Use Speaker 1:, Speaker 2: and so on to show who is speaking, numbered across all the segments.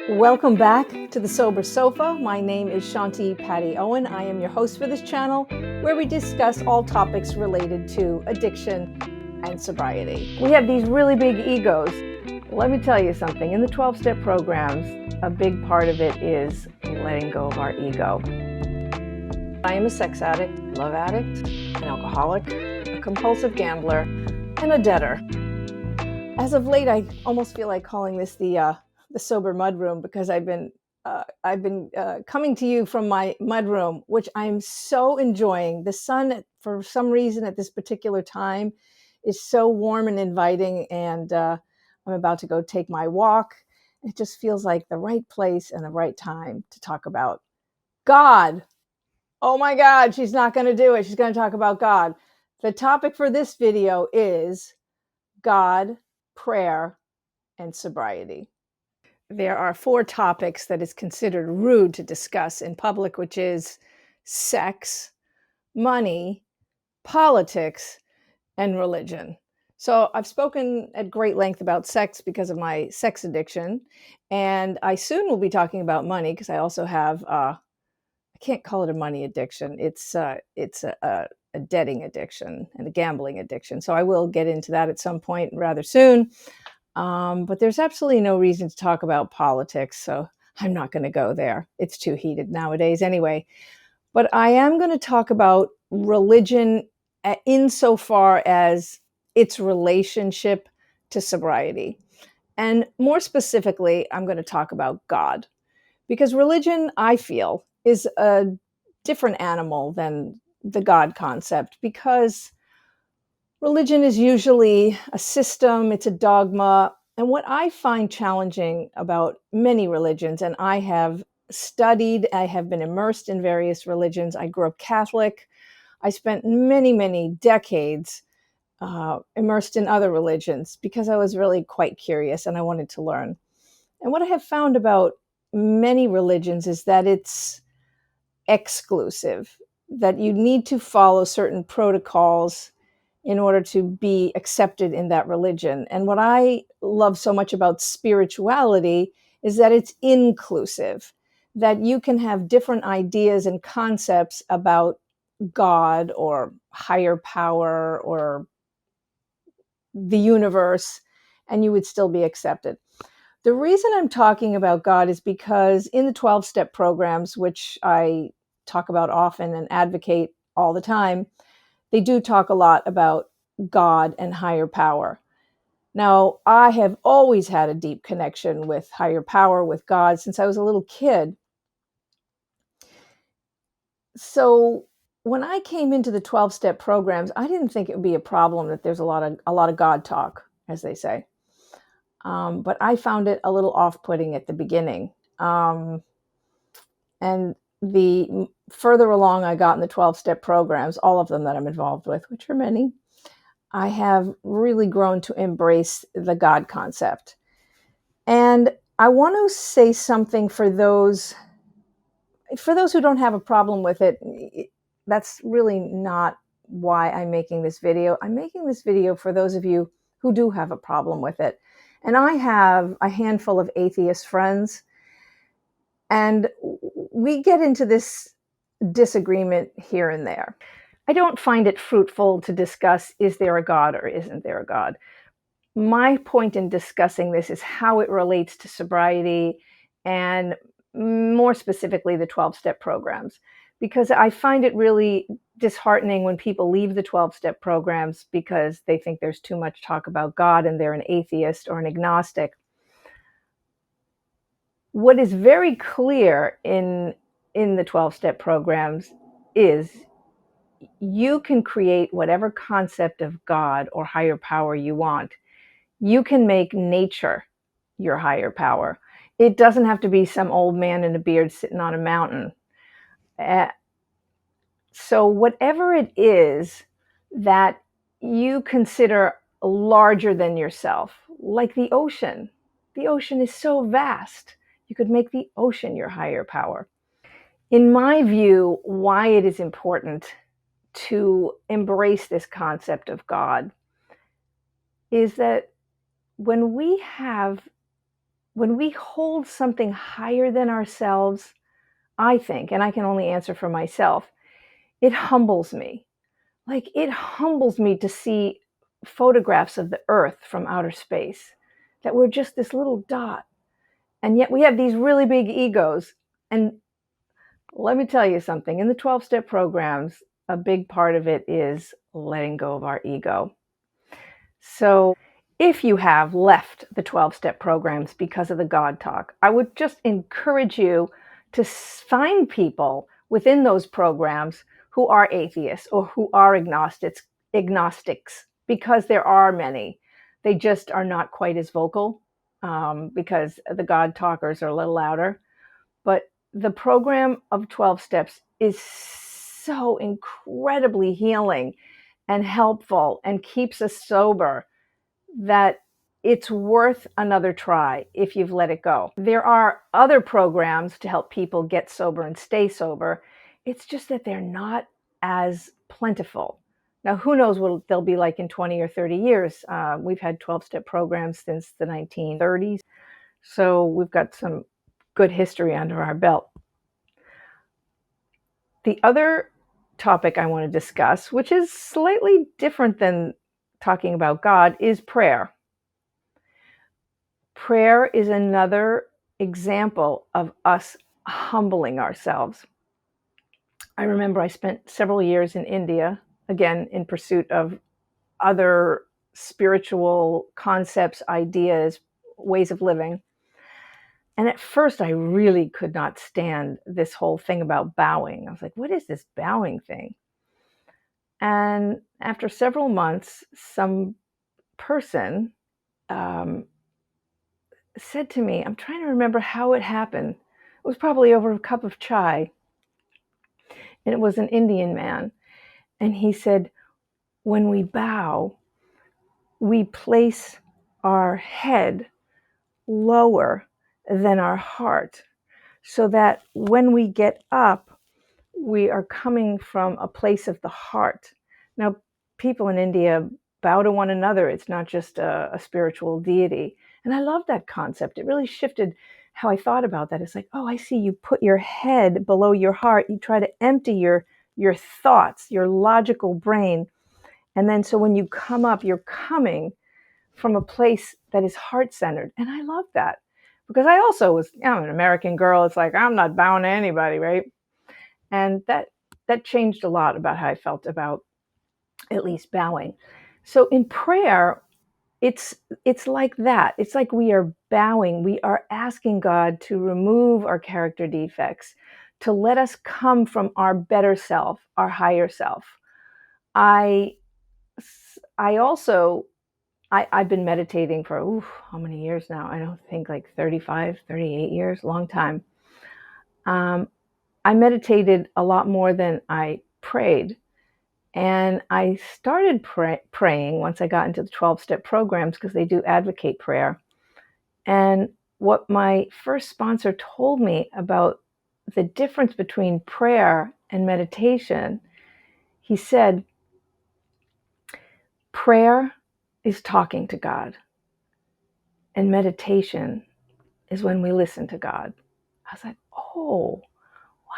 Speaker 1: Welcome back to the Sober Sofa. My name is Shanti Patty Owen. I am your host for this channel, where we discuss all topics related to addiction and sobriety. We have these really big egos. Let me tell you something. In the 12-step programs, a big part of it is letting go of our ego. I am a sex addict, love addict, an alcoholic, a compulsive gambler, and a debtor. As of late, I almost feel like calling this the sober mudroom, because I've been coming to you from my mudroom, which I'm so enjoying. The sun, for some reason, at this particular time, is so warm and inviting, and I'm about to go take my walk. It just feels like the right place and the right time to talk about God. Oh my God, she's not going to do it. She's going to talk about God. The topic for this video is God, prayer, and sobriety. There are 4 topics that is considered rude to discuss in public, which is sex, money, politics, and religion. So I've spoken at great length about sex because of my sex addiction, and I soon will be talking about money because I also have, I can't call it a money addiction. It's a debting addiction and a gambling addiction. So I will get into that at some point rather soon. But there's absolutely no reason to talk about politics, so I'm not going to go there. It's too heated nowadays anyway. But I am going to talk about religion insofar as its relationship to sobriety. And more specifically, I'm going to talk about God. Because religion, I feel, is a different animal than the God concept, because religion is usually a system, it's a dogma. And what I find challenging about many religions, and I have studied, I have been immersed in various religions. I grew up Catholic. I spent many, many decades immersed in other religions because I was really quite curious and I wanted to learn. And what I have found about many religions is that it's exclusive, that you need to follow certain protocols in order to be accepted in that religion. And what I love so much about spirituality is that it's inclusive, that you can have different ideas and concepts about God or higher power or the universe, and you would still be accepted. The reason I'm talking about God is because in the 12-step programs, which I talk about often and advocate all the time, they do talk a lot about God and higher power. Now, I have always had a deep connection with higher power, with God, since I was a little kid. So when I came into the 12-step programs, I didn't think it would be a problem that there's a lot of God talk, as they say. But I found it a little off-putting at the beginning. And the further along I got in the 12-step programs, all of them that I'm involved with, which are many, I have really grown to embrace the God concept. And I want to say something for those who don't have a problem with it. That's really not why I'm making this video. I'm making this video for those of you who do have a problem with it. And I have a handful of atheist friends, and we get into this disagreement here and there. I don't find it fruitful to discuss, is there a God or isn't there a God? My point in discussing this is how it relates to sobriety, and more specifically, the 12-step programs, because I find it really disheartening when people leave the 12-step programs because they think there's too much talk about God and they're an atheist or an agnostic. What is very clear in the 12-step programs is you can create whatever concept of God or higher power you want. You can make nature your higher power. It doesn't have to be some old man in a beard sitting on a mountain. So whatever it is that you consider larger than yourself, like the ocean is so vast. You could make the ocean your higher power. In my view, why it is important to embrace this concept of God is that when we have when we hold something higher than ourselves, I think, and I can only answer for myself, it humbles me. Like, it humbles me to see photographs of the Earth from outer space, that we're just this little dot. And yet we have these really big egos. And let me tell you something, in the 12-step programs, a big part of it is letting go of our ego. So if you have left the 12-step programs because of the God talk, I would just encourage you to find people within those programs who are atheists or who are agnostics, because there are many. They just are not quite as vocal, because the God talkers are a little louder. But the program of 12 steps is so incredibly healing and helpful and keeps us sober that it's worth another try if you've let it go. There are other programs to help people get sober and stay sober. It's just that they're not as plentiful. Now, who knows what they'll be like in 20 or 30 years. We've had 12-step programs since the 1930s, so we've got some good history under our belt. The other topic I want to discuss, which is slightly different than talking about God, is prayer. Prayer is another example of us humbling ourselves. I remember I spent several years in India, again, in pursuit of other spiritual concepts, ideas, ways of living. And at first, I really could not stand this whole thing about bowing. I was like, what is this bowing thing? And after several months, some person said to me, I'm trying to remember how it happened. It was probably over a cup of chai. And it was an Indian man. And he said, when we bow, we place our head lower than our heart, so that when we get up, we are coming from a place of the heart. Now, people in India bow to one another. It's not just a spiritual deity. And I love that concept. It really shifted how I thought about that. It's like, oh, I see, you put your head below your heart. You try to empty your thoughts, your logical brain. And then so when you come up, you're coming from a place that is heart-centered. And I love that, because I also I'm an American girl. It's like, I'm not bowing to anybody, right? And that changed a lot about how I felt about at least bowing. So in prayer, it's like that. It's like we are bowing. We are asking God to remove our character defects, to let us come from our better self, our higher self. I've been meditating for, how many years now? I don't think, like 35, 38 years, long time. I meditated a lot more than I prayed. And I started praying once I got into the 12-step programs, because they do advocate prayer. And what my first sponsor told me about the difference between prayer and meditation, he said, prayer is talking to God, and meditation is when we listen to God. I was like, oh,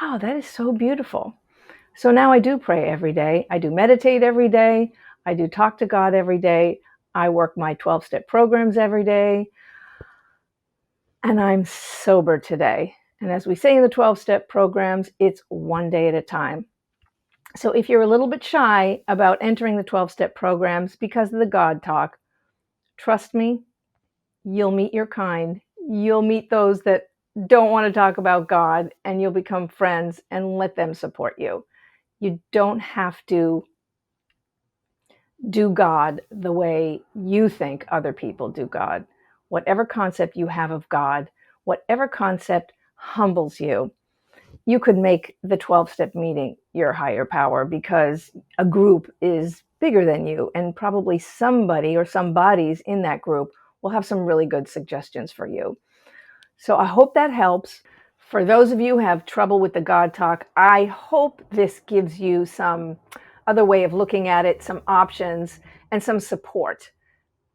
Speaker 1: wow, that is so beautiful. So now I do pray every day. I do meditate every day. I do talk to God every day. I work my 12-step programs every day. And I'm sober today. And as we say in the 12-step programs, it's one day at a time. So if you're a little bit shy about entering the 12-step programs because of the God talk, trust me, you'll meet your kind. You'll meet those that don't want to talk about God, and you'll become friends and let them support you. You don't have to do God the way you think other people do God. Whatever concept you have of God, whatever concept humbles you, you could make the 12-step meeting your higher power, because a group is bigger than you, and probably somebody or some bodies in that group will have some really good suggestions for you. So I hope that helps. For those of you who have trouble with the God talk, I hope this gives you some other way of looking at it, some options, and some support.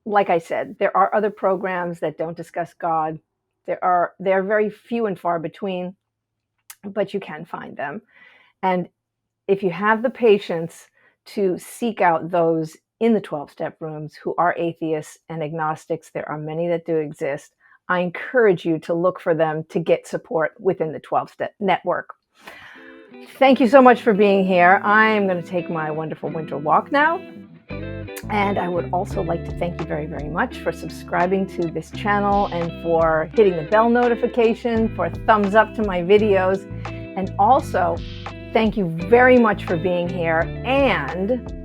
Speaker 1: Like I said, there are other programs that don't discuss God. They're very few and far between, but you can find them. And if you have the patience to seek out those in the 12-step rooms who are atheists and agnostics, there are many that do exist. I encourage you to look for them to get support within the 12-step network. Thank you so much for being here. I am going to take my wonderful winter walk now. And I would also like to thank you very, very much for subscribing to this channel and for hitting the bell notification, for a thumbs up to my videos. And also, thank you very much for being here. And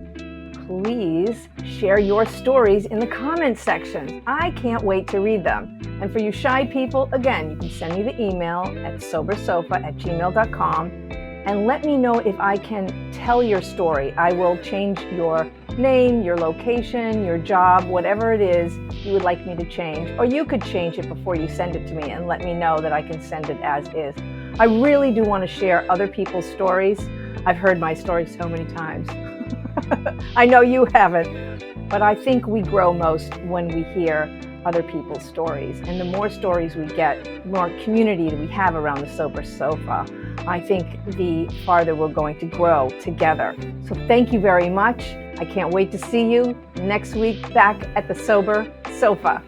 Speaker 1: please share your stories in the comments section. I can't wait to read them. And for you shy people, again, you can send me the email at sobersofa@gmail.com and let me know if I can tell your story. I will change your name, your location, your job, whatever it is you would like me to change. Or you could change it before you send it to me and let me know that I can send it as is. I really do want to share other people's stories. I've heard my story so many times. I know you haven't, but I think we grow most when we hear other people's stories. And the more stories we get, the more community that we have around the Sober Sofa, I think the farther we're going to grow together. So thank you very much. I can't wait to see you next week back at the Sober Sofa.